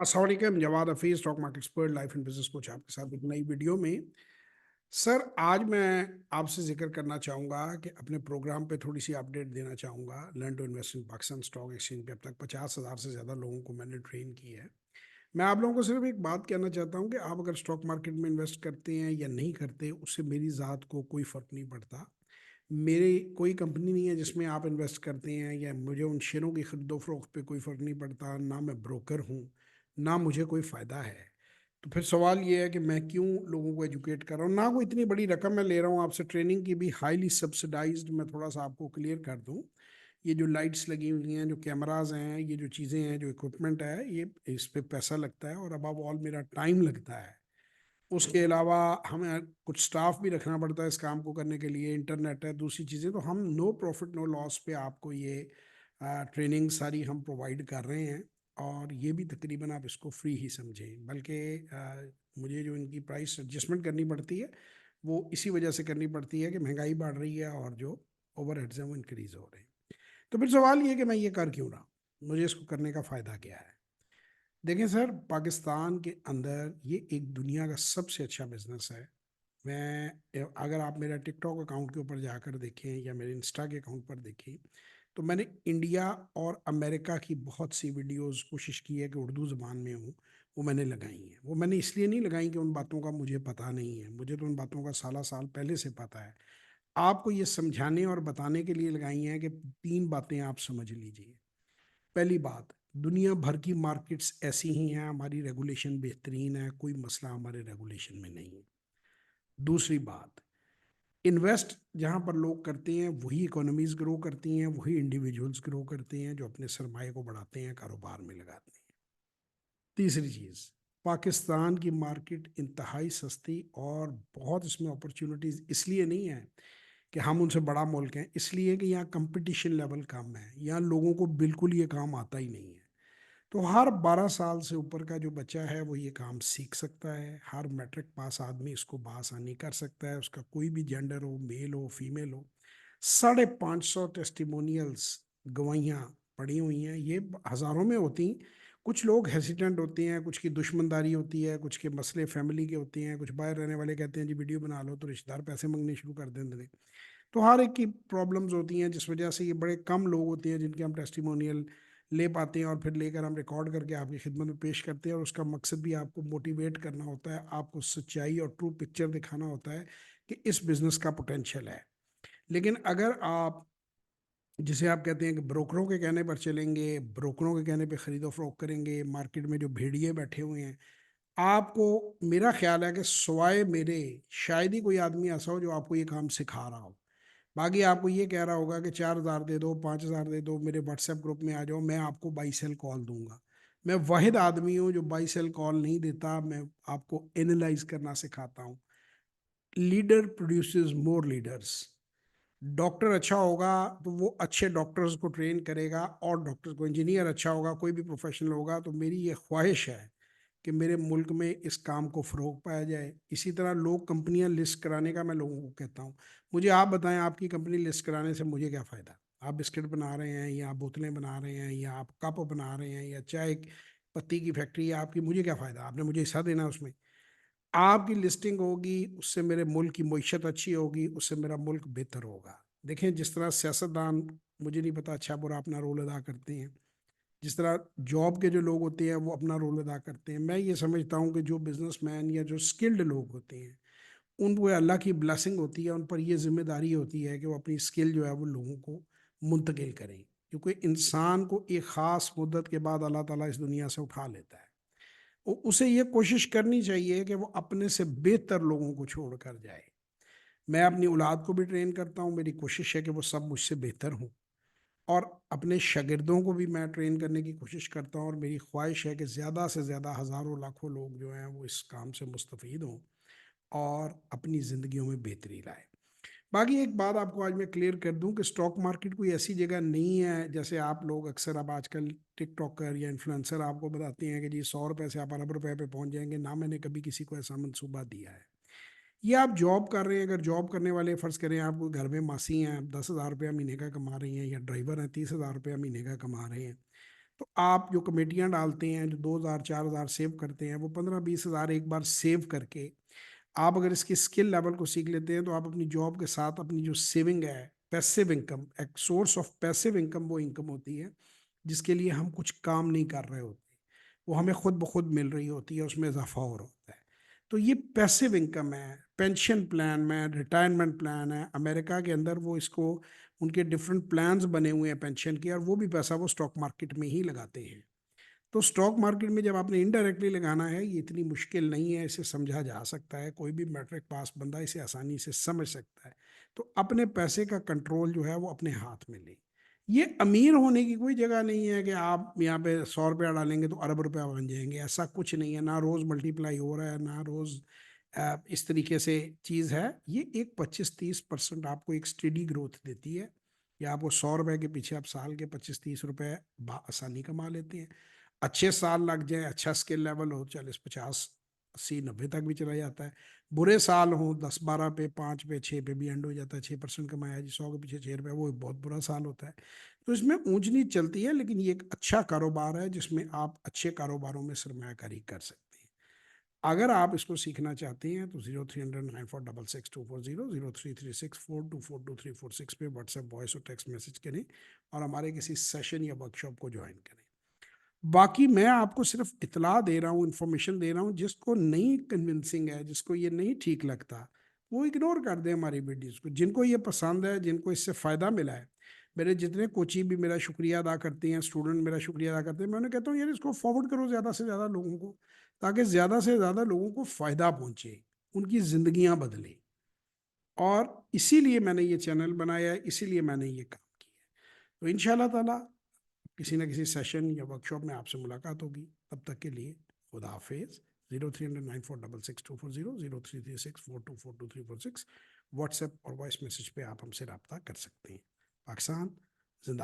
अस्सलाम वालेकुम, Jawad Hafeez, stock market expert, life and business coach आपके साथ एक नई वीडियो में। सर, आज मैं आपसे जिक्र करना चाहूँगा कि अपने प्रोग्राम पे थोड़ी सी अपडेट देना चाहूँगा। Learn to invest in Pakistan stock exchange पे अब तक 50,000 से ज़्यादा लोगों को मैंने ट्रेन की है। मैं आप लोगों को सिर्फ एक बात कहना चाहता हूँ कि आप अगर स्टॉक मार्केट में इन्वेस्ट करते हैं या नहीं करते, उससे मेरी ज़ात को कोई फ़र्क नहीं पड़ता। मेरी कोई कंपनी नहीं है जिसमें आप इन्वेस्ट करते हैं, या मुझे उन शेयरों की खरीदो फरोख्त पे कोई फ़र्क नहीं पड़ता। ना मैं ब्रोकर हूँ, ना मुझे कोई फ़ायदा है। तो फिर सवाल ये है कि मैं क्यों लोगों को एजुकेट कर रहा हूँ। ना कोई इतनी बड़ी रकम मैं ले रहा हूँ आपसे, ट्रेनिंग की भी हाईली सब्सिडाइज्ड। मैं थोड़ा सा आपको क्लियर कर दूँ, ये जो लाइट्स लगी हुई हैं, जो कैमराज हैं, ये जो चीज़ें हैं, जो इक्विपमेंट है, ये इस पे पैसा लगता है और अबव ऑल मेरा टाइम लगता है। उसके अलावा हमें कुछ स्टाफ भी रखना पड़ता है इस काम को करने के लिए, इंटरनेट है, दूसरी चीज़ें। तो हम नो प्रॉफिट नो लॉस पे आपको ये ट्रेनिंग सारी हम प्रोवाइड कर रहे हैं। और ये भी तकरीबन आप इसको फ्री ही समझें, बल्कि मुझे जो इनकी प्राइस एडजस्टमेंट करनी पड़ती है वो इसी वजह से करनी पड़ती है कि महंगाई बढ़ रही है और जो ओवरहेड्स हैं वो इंक्रीज हो रहे हैं। तो फिर सवाल ये कि मैं ये कर क्यों रहा हूँ, मुझे इसको करने का फ़ायदा क्या है। देखें सर, पाकिस्तान के अंदर ये एक दुनिया का सबसे अच्छा बिजनेस है। मैं अगर आप मेरा टिकटॉक अकाउंट के ऊपर जाकर देखें या मेरे इंस्टा के अकाउंट पर देखें, तो मैंने इंडिया और अमेरिका की बहुत सी वीडियोस कोशिश की है कि उर्दू ज़बान में हो, वो मैंने लगाई हैं। वो मैंने इसलिए नहीं लगाई कि उन बातों का मुझे पता नहीं है, मुझे तो उन बातों का साला साल पहले से पता है। आपको ये समझाने और बताने के लिए लगाई हैं कि तीन बातें आप समझ लीजिए। पहली बात, दुनिया भर की मार्केट्स ऐसी ही हैं, हमारी रेगुलेशन बेहतरीन है, कोई मसला हमारे रेगुलेशन में नहीं है। दूसरी बात, इन्वेस्ट जहाँ पर लोग करते हैं वही इकोनॉमीज ग्रो करती हैं, वही इंडिविजुअल्स ग्रो करते हैं जो अपने सरमाए को बढ़ाते हैं, कारोबार में लगाते हैं। तीसरी चीज़, पाकिस्तान की मार्केट इंतहाई सस्ती और बहुत इसमें अपॉर्चुनिटीज़ इसलिए नहीं है कि हम उनसे बड़ा मुल्क हैं, इसलिए कि यहाँ कंपटीशन लेवल कम है, यहाँ लोगों को बिल्कुल ये काम आता ही नहीं है। तो हर 12 साल से ऊपर का जो बच्चा है वो ये काम सीख सकता है। हर मैट्रिक पास आदमी इसको बासानी कर सकता है, उसका कोई भी जेंडर हो, मेल हो फीमेल हो। 550 टेस्टिमोनियल्स, गवाहियाँ पड़ी हुई हैं, ये हज़ारों में होती। कुछ लोग हेसिटेंट होते हैं, कुछ की दुश्मनदारी होती है, कुछ के मसले फैमिली के होते हैं, कुछ बाहर रहने वाले कहते हैं जी वीडियो बना लो, तो रिश्तेदार पैसे मांगने शुरू कर देंगे। तो हर एक की प्रॉब्लम्स होती हैं, जिस वजह से ये बड़े कम लोग होते हैं जिनके हम टेस्टिमोनियल ले पाते हैं और फिर लेकर हम रिकॉर्ड करके आपकी खिदमत में पेश करते हैं। और उसका मकसद भी आपको मोटिवेट करना होता है, आपको सच्चाई और ट्रू पिक्चर दिखाना होता है कि इस बिज़नेस का पोटेंशियल है। लेकिन अगर आप, जिसे आप कहते हैं कि ब्रोकरों के कहने पर चलेंगे, ब्रोकरों के कहने पर ख़रीदो फरोख्त करेंगे, मार्केट में जो भेड़िए बैठे हुए हैं, आपको, मेरा ख्याल है कि सिवाय मेरे शायद ही कोई आदमी ऐसा हो जो आपको ये काम सिखा रहा हो। बाकी आपको ये कह रहा होगा कि 4,000 दे दो, 5,000 दे दो, मेरे व्हाट्सएप ग्रुप में आ जाओ, मैं आपको बाई सेल कॉल दूंगा। मैं वाहिद आदमी हूँ जो बाई सेल कॉल नहीं देता, मैं आपको एनालाइज करना सिखाता हूँ। लीडर प्रोड्यूसेस मोर लीडर्स। डॉक्टर अच्छा होगा तो वो अच्छे डॉक्टर्स को ट्रेन करेगा, और डॉक्टर को, इंजीनियर अच्छा होगा, कोई भी प्रोफेशनल होगा, तो मेरी ये ख्वाहिश है कि मेरे मुल्क में इस काम को फ़रोग पाया जाए। इसी तरह लोग कंपनियां लिस्ट कराने का मैं लोगों को कहता हूँ, मुझे आप बताएं आपकी कंपनी लिस्ट कराने से मुझे क्या फ़ायदा। आप बिस्किट बना रहे हैं, या बोतलें बना रहे हैं, या आप कप बना रहे हैं, या चाय पत्ती की फैक्ट्री है आपकी, मुझे क्या फ़ायदा, आपने मुझे हिस्सा देना उसमें। आपकी लिस्टिंग होगी, उससे मेरे मुल्क की मईशत अच्छी होगी, उससे मेरा मुल्क बेहतर होगा। देखें, जिस तरह सियासतदान, मुझे नहीं पता अच्छा बुरा, अपना रोल अदा करते हैं, जिस तरह जॉब के जो लोग होते हैं वो अपना रोल अदा करते हैं, मैं ये समझता हूँ कि जो बिजनेसमैन या जो स्किल्ड लोग होते हैं, उन वो अल्लाह की ब्लेसिंग होती है, उन पर ये जिम्मेदारी होती है कि वो अपनी स्किल जो है वो लोगों को मुंतकिल करें। क्योंकि इंसान को एक ख़ास मुद्दत के बाद अल्लाह ताला इस दुनिया से उठा लेता है। उसे ये कोशिश करनी चाहिए कि वो अपने से बेहतर लोगों को छोड़ कर जाए। मैं अपनी औलाद को भी ट्रेन करता हूँ, मेरी कोशिश है कि वो सब मुझसे बेहतर हों, और अपने शागिर्दों को भी मैं ट्रेन करने की कोशिश करता हूँ। और मेरी ख्वाहिश है कि ज़्यादा से ज़्यादा हज़ारों लाखों लोग जो हैं वो इस काम से मुस्तफ़ीद हों और अपनी ज़िंदगियों में बेहतरी लाए। बाकी एक बात आपको आज मैं क्लियर कर दूं कि स्टॉक मार्केट कोई ऐसी जगह नहीं है जैसे आप लोग अक्सर, अब आजकल टिकटॉकर या इन्फ्लुएंसर आपको बताते हैं कि जी 100 रुपये से आप अरब रुपए पे पहुंच जाएंगे। ना मैंने कभी किसी को ऐसा मंसूबा दिया है। ये आप जॉब कर रहे हैं, अगर जॉब करने वाले फ़र्ज़ करें आप घर में मासी हैं, 10,000 रुपया महीने का कमा रही हैं, या ड्राइवर हैं 30,000 रुपया महीने का कमा रहे हैं, تو آپ جو کمیٹیاں ڈالتے ہیں، جو 2,000 4,000 سیو کرتے ہیں، وہ 15-20 ہزار ایک بار سیو کر کے آپ اگر اس کی اسکل لیول کو سیکھ لیتے ہیں تو آپ اپنی جاب کے ساتھ اپنی جو سیونگ ہے، پیسیو انکم، ایک سورس آف پیسیو انکم، وہ انکم ہوتی ہے جس کے لیے ہم کچھ کام نہیں کر رہے ہوتے، وہ ہمیں خود بخود مل رہی ہوتی ہے، اس میں اضافہ ہو رہا ہوتا ہے. تو یہ پیسیو انکم ہے. پینشن پلان میں ریٹائرمنٹ پلان ہے امریکہ کے اندر، وہ اس کو ان کے ڈفرینٹ پلانز بنے ہوئے ہیں پینشن کے، اور وہ بھی پیسہ وہ اسٹاک مارکیٹ میں ہی لگاتے ہیں. تو اسٹاک مارکیٹ میں جب آپ نے انڈائریکٹلی لگانا ہے، یہ اتنی مشکل نہیں ہے، اسے سمجھا جا سکتا ہے، کوئی بھی میٹرک پاس بندہ اسے آسانی سے سمجھ سکتا ہے. تو اپنے پیسے کا کنٹرول جو ہے وہ اپنے ہاتھ میں لیں. یہ امیر ہونے کی کوئی جگہ نہیں ہے کہ آپ یہاں پہ 100 روپیہ ڈالیں گے تو ارب روپیہ بن جائیں گے، ایسا کچھ نہیں ہے. نہ روز ملٹی پلائی ہو رہا ہے، نہ روز اس طریقے سے چیز ہے. یہ ایک 25-30% آپ کو ایک اسٹڈی گروتھ دیتی ہے، یا آپ کو 100 روپے کے پیچھے آپ سال کے 25-30 روپے آسانی کما لیتے ہیں. اچھے سال لگ جائیں، اچھا اسکل لیول ہو، 40-50-80-90 تک بھی چلا جاتا ہے. برے سال ہوں 10-12 پہ، 5 پہ، 6 پہ بھی اینڈ ہو جاتا ہے. 6% کمایا جی، 100 کے پیچھے 6 روپے، وہ بہت برا سال ہوتا ہے. تو اس میں اونچ نیچ چلتی ہے، لیکن یہ ایک اچھا کاروبار ہے جس میں آپ اچھے کاروباروں میں سرمایہ کاری کر سکتے ہیں. اگر آپ اس کو سیکھنا چاہتے ہیں تو 0300-9466-240 0336-4242-346 پہ واٹس ایپ وائس اور ٹیکسٹ میسج کریں اور ہمارے کسی سیشن یا ورکشاپ کو جوائن کریں. باقی میں آپ کو صرف اطلاع دے رہا ہوں، انفارمیشن دے رہا ہوں. جس کو نہیں کنونسنگ ہے، جس کو یہ نہیں ٹھیک لگتا، وہ اگنور کر دیں ہماری ویڈیوز کو. جن کو یہ پسند ہے، جن کو اس سے فائدہ ملا ہے، میرے جتنے کوچی بھی میرا شکریہ ادا کرتے ہیں، اسٹوڈنٹ میرا شکریہ ادا کرتے ہیں، میں انہیں کہتا ہوں یار اس کو فارورڈ کرو زیادہ سے زیادہ لوگوں کو، تاکہ زیادہ سے زیادہ لوگوں کو فائدہ پہنچے، ان کی زندگیاں بدلیں. اور اسی لیے میں نے یہ چینل بنایا ہے، اسی لیے میں نے یہ کام کیا ہے. تو انشاءاللہ تعالیٰ کسی نہ کسی سیشن یا ورکشاپ میں آپ سے ملاقات ہوگی. تب تک کے لیے خدا حافظ. 0300-9466-240 0336-4242-346 واٹس ایپ اور وائس میسج پہ آپ ہم سے رابطہ کر سکتے ہیں. پاکستان